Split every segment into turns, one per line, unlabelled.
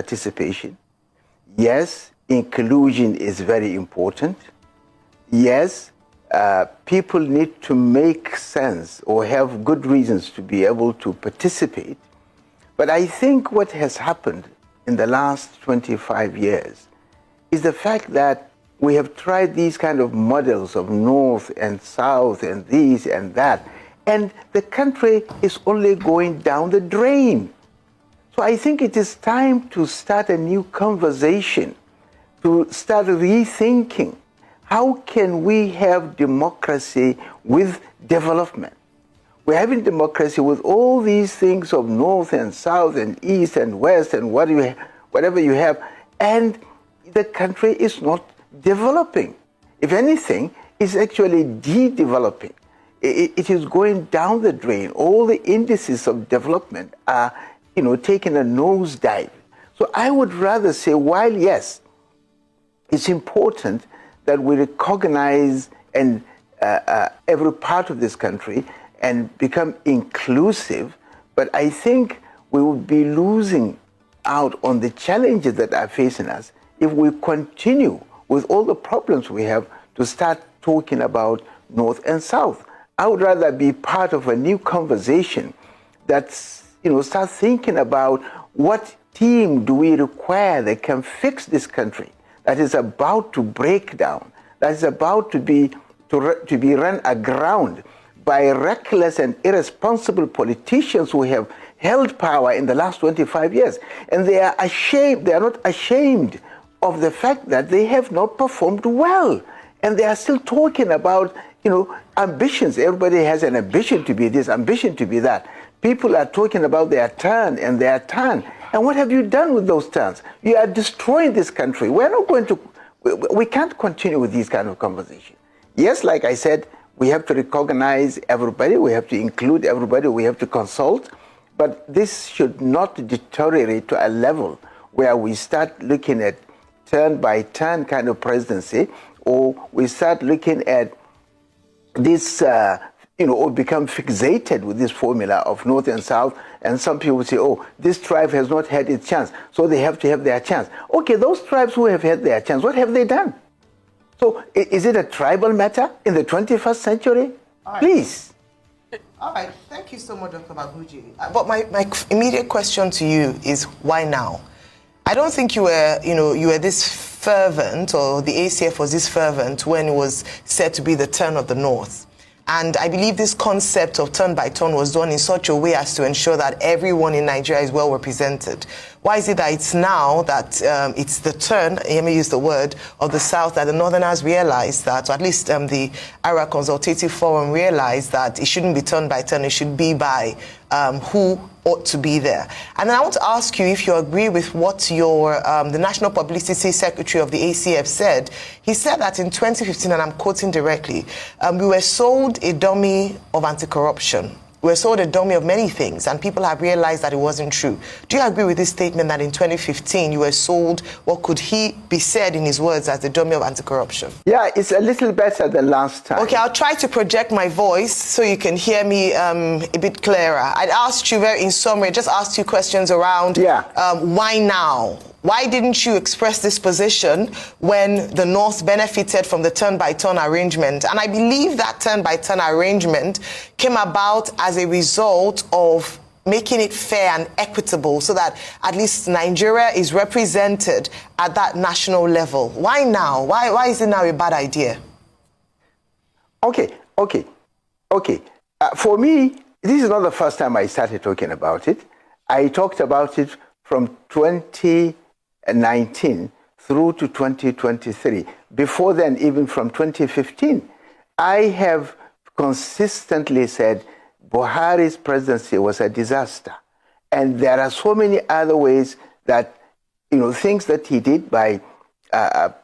participation. Yes, inclusion is very important. Yes, people need to make sense or have good reasons to be able to participate. But I think what has happened in the last 25 years is the fact that we have tried these kind of models of North and South and this and that, and the country is only going down the drain. So I think it is time to start a new conversation, to start rethinking how can we have democracy with development. We're having democracy with all these things of North and South and East and West and whatever you have, and the country is not developing. If anything, it's actually de-developing. It is going down the drain. All the indices of development are, taking a nosedive. So I would rather say, while yes, it's important that we recognize and every part of this country and become inclusive, but I think we would be losing out on the challenges that are facing us if we continue with all the problems we have to start talking about North and South. I would rather be part of a new conversation that's, start thinking about what team do we require that can fix this country that is about to break down, that is about to be run aground by reckless and irresponsible politicians who have held power in the last 25 years. And they are not ashamed of the fact that they have not performed well. And they are still talking about, ambitions. Everybody has an ambition to be this, ambition to be that. People are talking about their turn and their turn. And what have you done with those turns? You are destroying this country. We can't continue with these kind of conversations. Yes, like I said, we have to recognize everybody, we have to include everybody, we have to consult, but this should not deteriorate to a level where we start looking at turn-by-turn kind of presidency, or we start looking at this, or become fixated with this formula of North and South, and some people say, oh, this tribe has not had its chance, so they have to have their chance. Okay, those tribes who have had their chance, what have they done? So is it a tribal matter in the 21st century?
Right.
Please.
All right, thank you so much, Dr. Baguji. But my immediate question to you is, why now? I don't think you were this fervent, or the ACF was this fervent when it was said to be the turn of the North. And I believe this concept of turn by turn was done in such a way as to ensure that everyone in Nigeria is well represented. Why is it that it's now that it's the turn, let me use the word, of the South, that the Northerners realized that, or at least the ARA Consultative Forum realized that it shouldn't be turn by turn, it should be by who ought to be there. And then I want to ask you if you agree with what the National Publicity Secretary of the ACF said. He said that in 2015, and I'm quoting directly, we were sold a dummy of anti-corruption. We were sold a dummy of many things, and people have realized that it wasn't true. Do you agree with this statement that in 2015 you were sold, what could he be said in his words as the dummy of anti-corruption?
Yeah, it's a little better than last time.
Okay, I'll try to project my voice so you can hear me a bit clearer. I'd asked you in summary, just asked you questions around why now? Why didn't you express this position when the North benefited from the turn-by-turn arrangement? And I believe that turn-by-turn arrangement came about as a result of making it fair and equitable so that at least Nigeria is represented at that national level. Why now? Why is it now a bad idea?
Okay. For me, this is not the first time I started talking about it. I talked about it from 2019 through to 2023. Before then, even from 2015, I have consistently said Buhari's presidency was a disaster. And there are so many other ways that, things that he did by,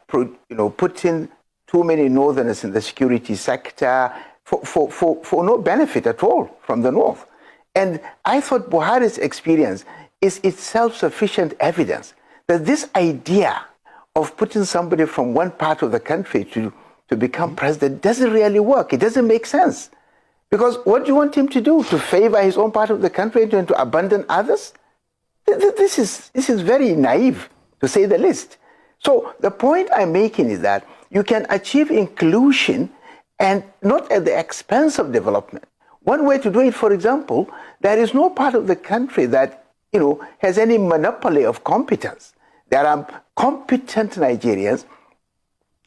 putting too many Northerners in the security sector for no benefit at all from the North. And I thought Buhari's experience is itself sufficient evidence that this idea of putting somebody from one part of the country to become president doesn't really work. It doesn't make sense. Because what do you want him to do? To favor his own part of the country and to abandon others? This is very naive, to say the least. So the point I'm making is that you can achieve inclusion and not at the expense of development. One way to do it, for example, there is no part of the country that has any monopoly of competence. There are competent Nigerians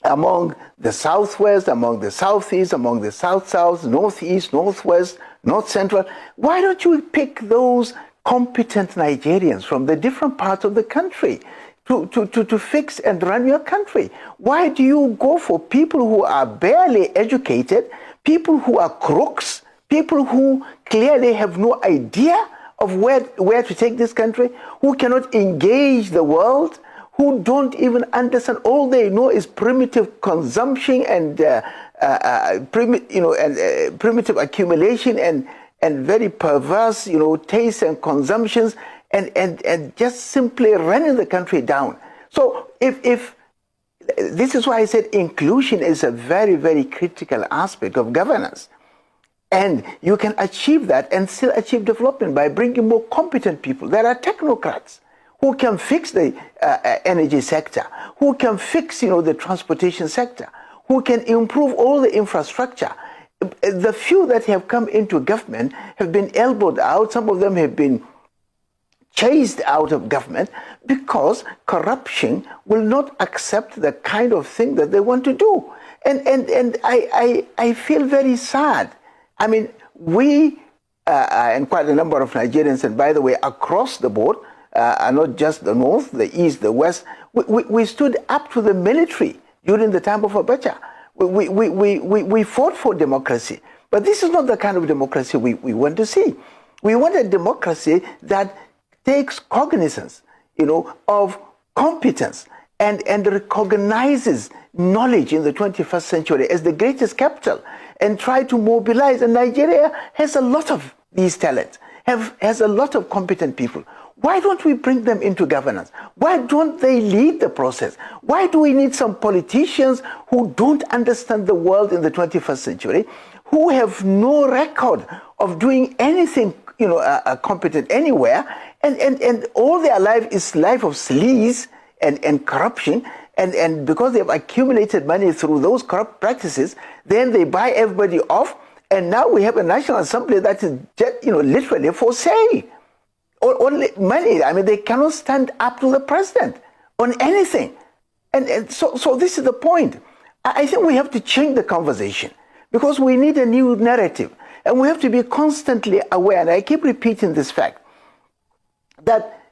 among the Southwest, among the Southeast, among the South-South, Northeast, Northwest, North Central. Why don't you pick those competent Nigerians from the different parts of the country to fix and run your country? Why do you go for people who are barely educated, people who are crooks, people who clearly have no idea of where to take this country, who cannot engage the world, who don't even understand? All they know is primitive consumption and primitive accumulation and very perverse tastes and consumptions, and just simply running the country down. So if this is why I said inclusion is a very, very critical aspect of governance. And you can achieve that and still achieve development by bringing more competent people. There are technocrats who can fix the energy sector, who can fix the transportation sector, who can improve all the infrastructure. The few that have come into government have been elbowed out. Some of them have been chased out of government because corruption will not accept the kind of thing that they want to do. And I feel very sad. I mean, we, and quite a number of Nigerians, and by the way, across the board, not just the North, the East, the West, we stood up to the military during the time of Abacha. We fought for democracy. But this is not the kind of democracy we want to see. We want a democracy that takes cognizance, of competence and recognizes knowledge in the 21st century as the greatest capital and try to mobilize. And Nigeria has a lot of these talents, has a lot of competent people. Why don't we bring them into governance? Why don't they lead the process? Why do we need some politicians who don't understand the world in the 21st century, who have no record of doing anything competent anywhere, and all their life is life of sleaze and corruption, and because they've accumulated money through those corrupt practices, then they buy everybody off, and now we have a National Assembly that is just, literally for sale. Only money. I mean, they cannot stand up to the president on anything. And so this is the point. I think we have to change the conversation because we need a new narrative. And we have to be constantly aware, and I keep repeating this fact, that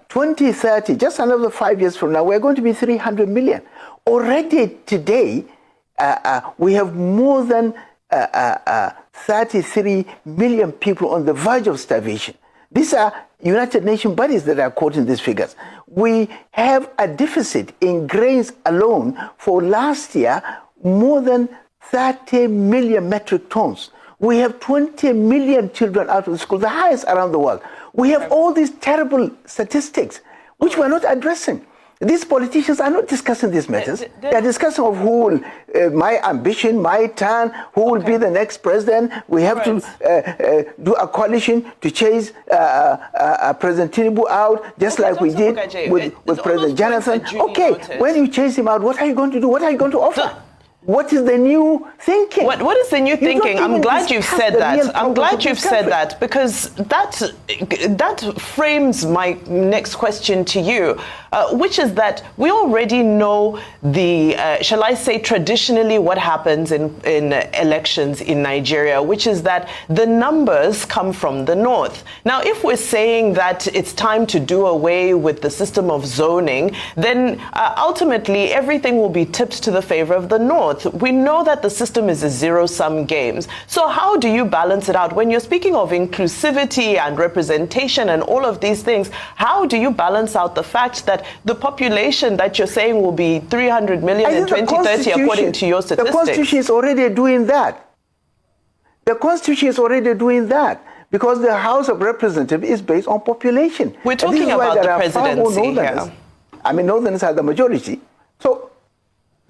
2030, just another 5 years from now, we're going to be 300 million. Already today, we have more than 33 million people on the verge of starvation. These are United Nations bodies that are quoting these figures. We have a deficit in grains alone for last year, more than 30 million metric tons. We have 20 million children out of school, the highest around the world. We have all these terrible statistics, which we're not addressing. These politicians are not discussing these matters. They're discussing of who will, my ambition, my turn, who will be the next president. We have to do a coalition to chase President TINIBU out, just like we did with President Jonathan. Okay, when you chase him out, what are you going to do? What are you going to offer? What is the new thinking?
What is the new thinking? I'm glad you've said that. I'm glad you've said that, because that frames my next question to you, which is that we already know the, shall I say, traditionally what happens in elections in Nigeria, which is that the numbers come from the north. Now, if we're saying that it's time to do away with the system of zoning, then ultimately everything will be tipped to the favor of the north. We know that the system is a zero-sum game. So how do you balance it out? When you're speaking of inclusivity and representation and all of these things, how do you balance out the fact that the population that you're saying will be 300 million in 2030 according to your statistics?
The Constitution is already doing that. The Constitution is already doing that because the House of Representatives is based on population.
We're talking about the presidency here.
I mean, Northerners are the majority. So,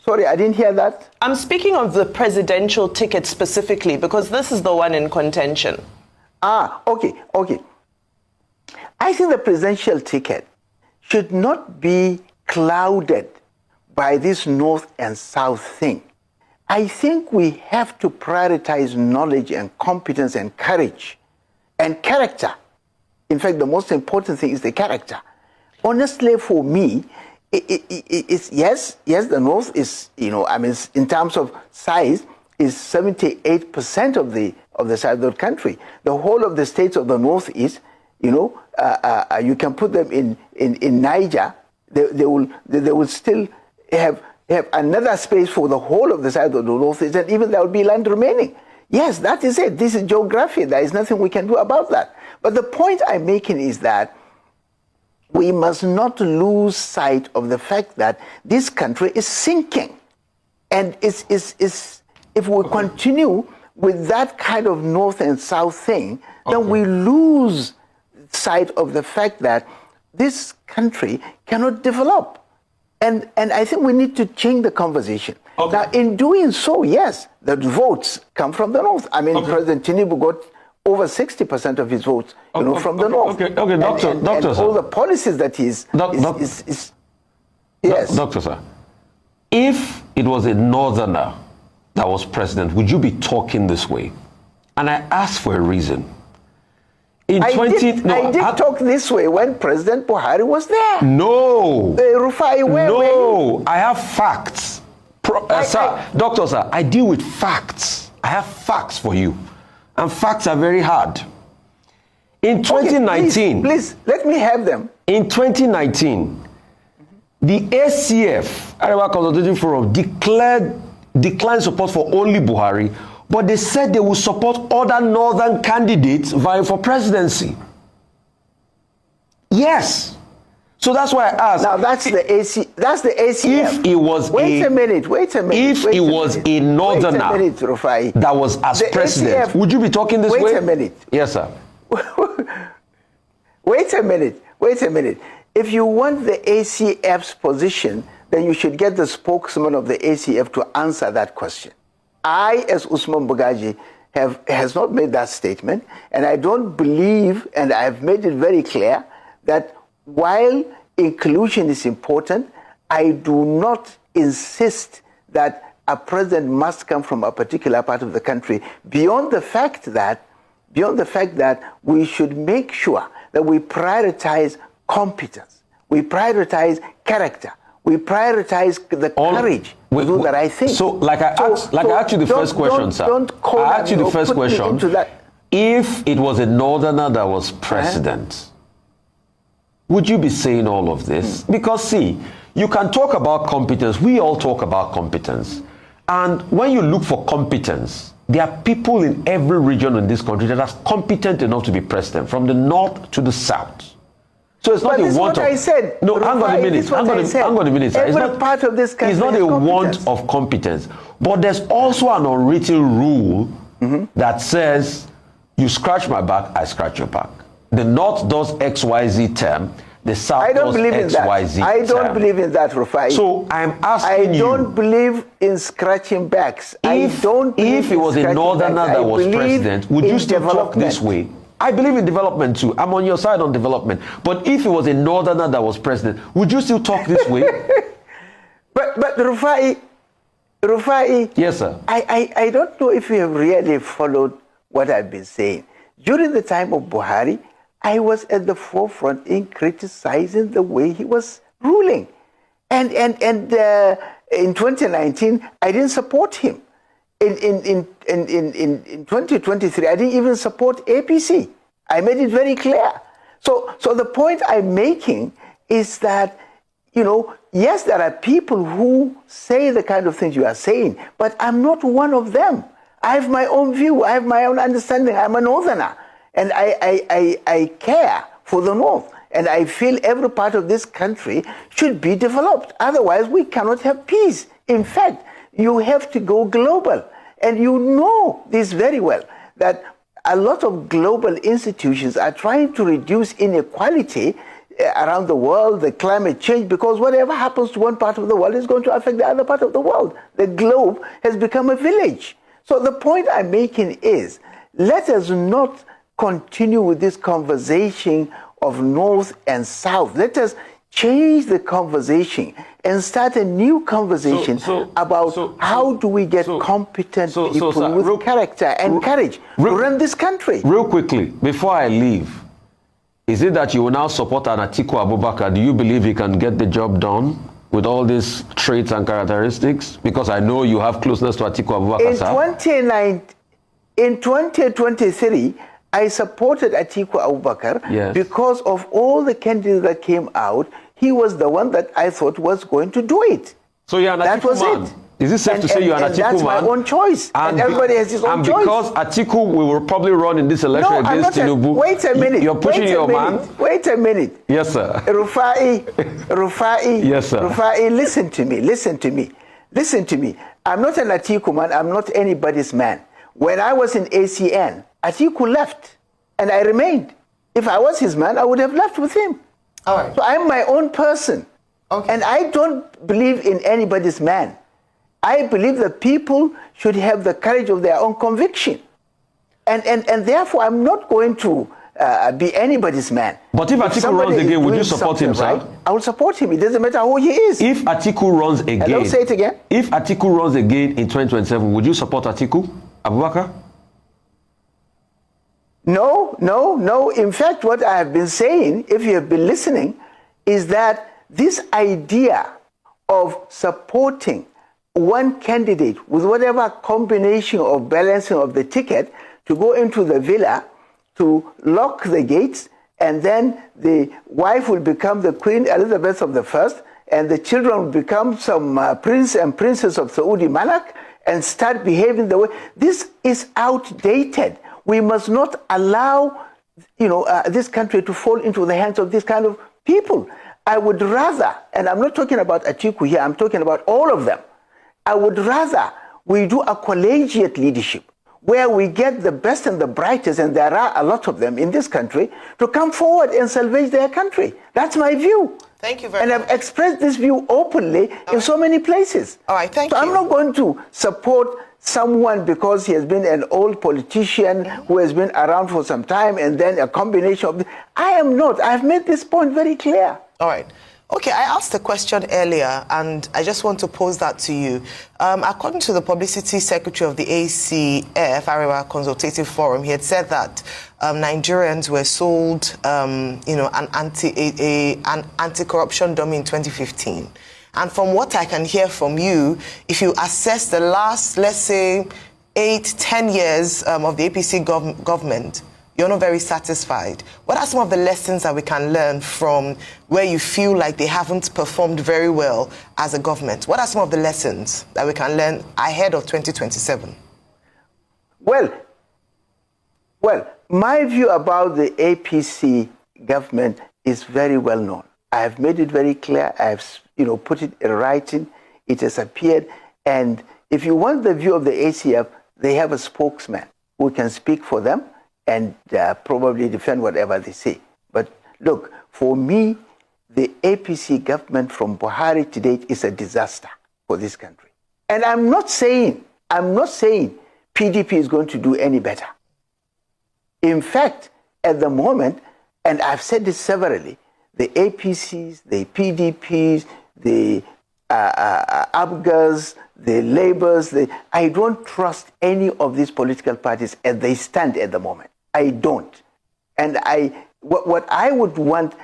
sorry, I didn't hear that.
I'm speaking of the presidential ticket specifically because this is the one in contention.
Okay. I I think the presidential ticket should not be clouded by this North and South thing. I think we have to prioritize knowledge and competence and courage and character. In fact, the most important thing is the character. Honestly, for me, it's yes, the North is, in terms of size, is 78% of the size of the country. The whole of the states of the Northeast, you can put them in Niger. They will still have another space for the whole of the side of the Northeast, and even there will be land remaining. Yes, that is it. This is geography. There is nothing we can do about that. But the point I'm making is that we must not lose sight of the fact that this country is sinking. And if we continue with that kind of North and South thing, then we lose sight of the fact that this country cannot develop. And I think we need to change the conversation. Now, in doing so, yes, the votes come from the North. I mean, President TINIBU got over 60% of his votes, from the North.
Okay, doctor,
and all the policies that he's... Yes.
Doctor, sir, if it was a Northerner that was president, would you be talking this way? And I ask for a reason.
I did talk this way when President Buhari was there.
No.
Rufai, where were you?
I have facts. Doctor, sir, I deal with facts. I have facts for you. And facts are very hard. In 2019...
Please, let me have them.
In 2019, the ACF, Arewa Consultative Forum, declined support for only Buhari, but they said they will support other northern candidates vying for presidency. Yes. So that's why I asked.
Now that's the ACF.
If it was
wait a minute.
If it was a northerner that was as president, would you be talking this way?
Wait a minute.
Yes, sir.
Wait a minute. If you want the ACF's position, then you should get the spokesman of the ACF to answer that question. I, as Usman Bugaji, has not made that statement, and I don't believe, and I've made it very clear, that while inclusion is important, I do not insist that a president must come from a particular part of the country, beyond the fact that we should make sure that we prioritize competence, we prioritize character, we prioritize the courage to do the right thing.
So, I asked you the first question, sir. I asked you the first question. If it was a northerner that was president, would you be saying all of this? Because, see, you can talk about competence. We all talk about competence. And when you look for competence, there are people in every region in this country that are competent enough to be president, from the north to the south. So it's not a want of...
I said.
No, hang on a minute. Hang on a minute.
Every part of this country
is not a want of competence. But there's also an unwritten rule that says, you scratch my back, I scratch your back. The North does XYZ term, the South does XYZ term.
I don't believe in that, Rufai.
So I'm asking you...
I don't believe in scratching backs.
If it was a northerner that was president, would you still talk this way? I believe in development too. I'm on your side on development. But if it was a northerner that was president, would you still talk this way?
But Rufai...
Yes, sir.
I don't know if you have really followed what I've been saying. During the time of Buhari, I was at the forefront in criticizing the way he was ruling. And in 2019, I didn't support him. In 2023, I didn't even support APC. I made it very clear. So the point I'm making is that, yes, there are people who say the kind of things you are saying, but I'm not one of them. I have my own view. I have my own understanding. I'm a northerner. And I care for the North. And I feel every part of this country should be developed. Otherwise, we cannot have peace. In fact, you have to go global. And you know this very well, that a lot of global institutions are trying to reduce inequality around the world, the climate change, because whatever happens to one part of the world is going to affect the other part of the world. The globe has become a village. So the point I'm making is, let us not continue with this conversation of North and South. Let us change the conversation and start a new conversation about how do we get competent people with character and courage to run this country.
Real quickly, before I leave, is it that you will now support an Atiku Abubakar? Do you believe he can get the job done with all these traits and characteristics? Because I know you have closeness to Atiku Abubakar,
In 2023, I supported Atiku Abubakar because of all the candidates that came out. He was the one that I thought was going to do it.
So you're an
that
Atiku
was
man.
it.
Is it safe to say you're an Atiku man?
That's my own choice. And everybody has his own choice.
And because Atiku will probably run in this election against Tinubu.
Wait a minute.
You're pushing your man.
Wait a minute.
Yes, sir.
Rufai.
Yes, sir.
Rufai, listen to me. Listen to me. I'm not an Atiku man. I'm not anybody's man. When I was in ACN, Atiku left, and I remained. If I was his man, I would have left with him.
All right.
So I'm my own person.
Okay.
And I don't believe in anybody's man. I believe that people should have the courage of their own conviction. And therefore, I'm not going to be anybody's man.
But if Atiku runs again, would you support him, sir?
I will support him. It doesn't matter who he is.
If Atiku runs again...
Hello, say it again.
If Atiku runs again in 2027, would you support Atiku Abubakar?
No. In fact, what I have been saying, if you have been listening, is that this idea of supporting one candidate with whatever combination of balancing of the ticket to go into the villa, to lock the gates, and then the wife will become the Queen Elizabeth of the First, and the children will become some prince and princess of Saudi monarch, and start behaving the way. This is outdated. We must not allow, this country to fall into the hands of this kind of people. I would rather, and I'm not talking about Atiku here, I'm talking about all of them. I would rather we do a collegiate leadership where we get the best and the brightest, and there are a lot of them in this country, to come forward and salvage their country. That's my view.
Thank you very much.
And I've expressed this view openly in so many places.
All right, thank you.
So I'm not going to support someone because he has been an old politician who has been around for some time, and then a combination of... I am not. I've made this point very clear.
All right. Okay, I asked a question earlier, and I just want to pose that to you. According to the Publicity Secretary of the ACF, Arewa Consultative Forum, he had said that Nigerians were sold, an anti-corruption dummy in 2015. And from what I can hear from you, if you assess the last, let's say, 8-10 years of the APC government, you're not very satisfied. What are some of the lessons that we can learn from where you feel like they haven't performed very well as a government? What are some of the lessons that we can learn ahead of 2027?
Well, my view about the APC government is very well known. I have made it very clear. I have, put it in writing. It has appeared. And if you want the view of the ACF, they have a spokesman who can speak for them and probably defend whatever they say. But look, for me, the APC government from Buhari to date is a disaster for this country. And I'm not saying PDP is going to do any better. In fact, at the moment, and I've said this severally, the APCs, the PDPs, the ABGAs, the Labours, I don't trust any of these political parties as they stand at the moment. I don't. And what I would want,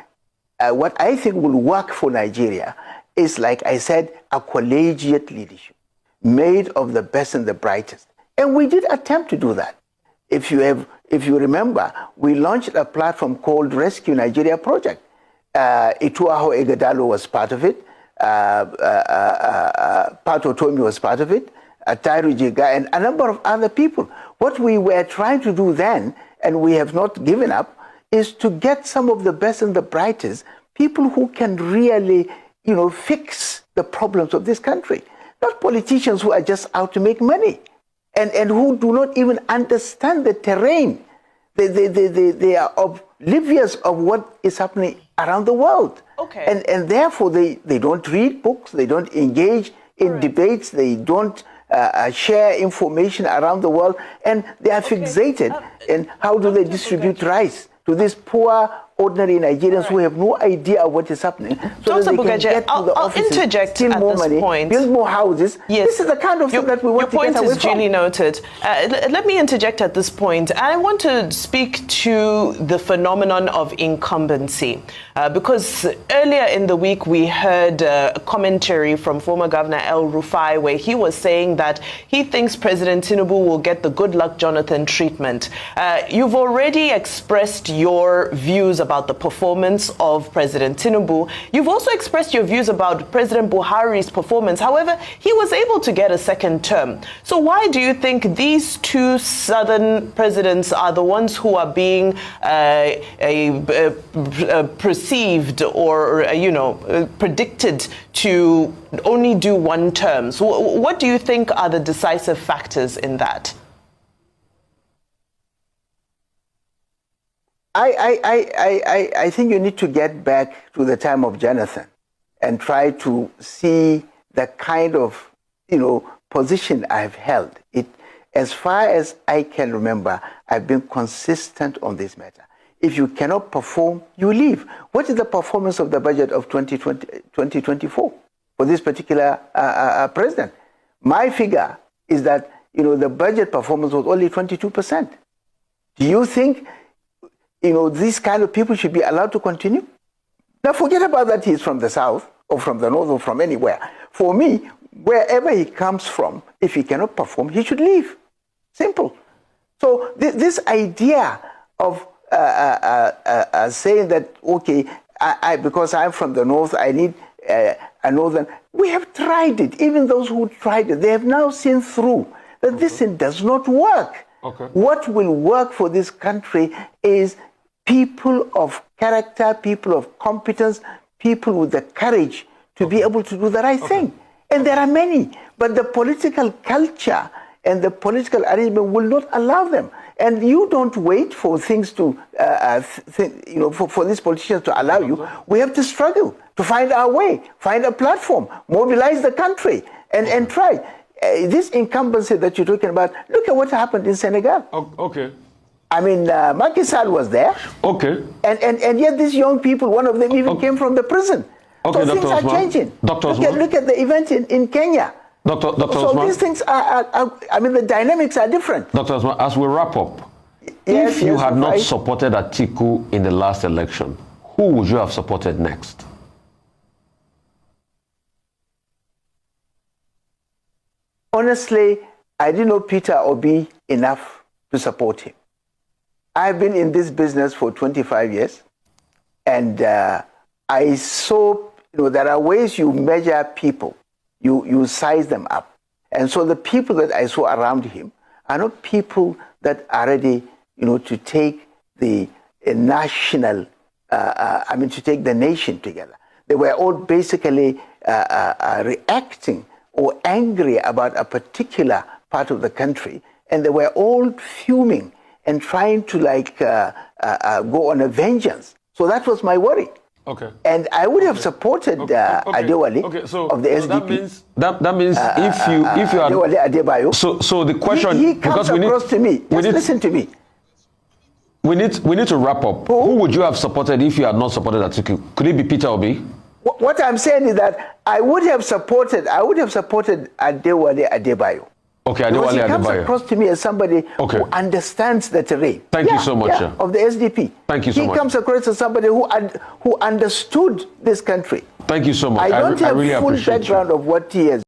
what I think will work for Nigeria is, like I said, a collegiate leadership made of the best and the brightest. And we did attempt to do that. If you remember, we launched a platform called Rescue Nigeria Project. Ituaho Egadalo was part of it. Pato Tomi was part of it. Tairu Jiga and a number of other people. What we were trying to do then, and we have not given up, is to get some of the best and the brightest people who can really, fix the problems of this country. Not politicians who are just out to make money and who do not even understand the terrain. They are oblivious of what is happening around the world.
Okay.
And therefore, they don't read books, they don't engage in debates, they don't share information around the world, and they are fixated in how do they distribute rice to these poor ordinary Nigerians who have no idea what is happening, so that they can get to the offices,
interject
steal
at
more
this
money,
point.
build more houses.
Yes.
This is the kind of thing that we want to get away from.
Your point is duly noted. Let me interject at this point. I want to speak to the phenomenon of incumbency, because earlier in the week we heard a commentary from former Governor El Rufai where he was saying that he thinks President Tinubu will get the good luck Jonathan treatment. You've already expressed your views about the performance of President Tinubu. You've also expressed your views about President Buhari's performance. However, he was able to get a second term. So why do you think these two southern presidents are the ones who are being perceived or, predicted to only do one term? So what do you think are the decisive factors in that?
I think you need to get back to the time of Jonathan and try to see the kind of, position I've held. As far as I can remember, I've been consistent on this matter. If you cannot perform, you leave. What is the performance of the budget of 2024 for this particular president? My figure is that, the budget performance was only 22%. Do you think these kind of people should be allowed to continue? Now, forget about that he's from the south or from the north or from anywhere. For me, wherever he comes from, if he cannot perform, he should leave. Simple. So this idea of saying that, okay, because I'm from the north, I need a northern. We have tried it. Even those who tried it, they have now seen through that this thing does not work.
Okay.
What will work for this country is people of character, people of competence, people with the courage to be able to do the right thing. And there are many, but the political culture and the political arrangement will not allow them. And you don't wait for things to, for these politicians to allow you. We have to struggle to find our way, find a platform, mobilize the country, and try. This incumbency that you're talking about, look at what happened in Senegal.
Okay.
I mean, Macky Sall was there.
Okay.
And yet these young people, one of them even came from the prison.
Okay,
so things are changing. Look at the event in Kenya.
Dr.
So
Osman,
these things are, the dynamics are different.
Dr. Osman, as we wrap up, if you had not supported Atiku in the last election, who would you have supported next?
Honestly, I didn't know Peter Obi enough to support him. I've been in this business for 25 years, and I saw, there are ways you measure people. You size them up. And so the people that I saw around him are not people that are ready, to take the national, to take the nation together. They were all basically reacting or angry about a particular part of the country, and they were all fuming and trying to go on a vengeance. So that was my worry.
Okay.
And I would have supported Adewale of the SDP.
That means if you are
Adewale Adebayo.
So the question,
he comes across to me. Listen to me.
We need to wrap up. Who would you have supported if you had not supported Atiku? Could it be Peter Obi?
What I'm saying is that I would have supported Adewale Adebayo.
Okay, Adewale Adebayo.
Because he comes across to me as somebody who understands the terrain.
Thank you so much,
of the SDP.
Thank you so much.
He comes across as somebody who understood this country.
Than't you so much.
I don't have
really
full background of what he has